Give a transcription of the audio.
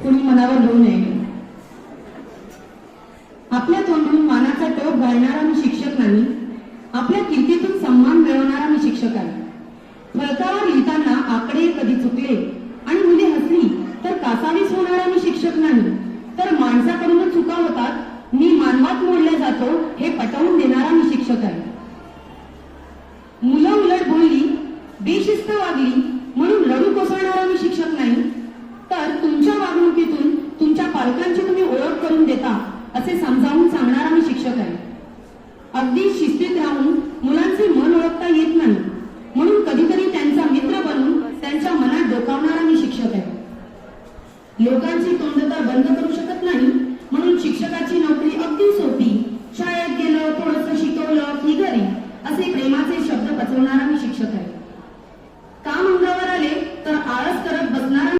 कोणी मनावर घेऊ नये. आपल्या तोंडून मानाचा टोप घालणारा मी शिक्षक नाही, आपल्या कीर्तीतून सन्मान मिळवणारा मी शिक्षक आहे. फलकावर लिहिताना आकडे कधी चुकले आणि मुले हसली तर कासावीस होणारा मी शिक्षक नाही, तर माणसाकडूनच चुका होतात, मी मानवात मोडला जातो हे पटवून देणारा मी शिक्षक आहे. मुलं उलट बोलली, बेशिस्त वागली म्हणून रडू कोसळणारा मी शिक्षक नाही, तर तुमच्या वागणुकीतून तुमच्या पालकांची तुम्ही ओळख करून देता असे समजावून सांगणारा मी शिक्षक आहे. अगदी शिस्तीत राहून मुलांचे मन ओळखता येत नाही म्हणून कधीतरी त्यांचा मित्र बनून त्यांच्या मनात डोकावणारा मी शिक्षक आहे. लोकांची तोंड तर बंद करू शकत नाही,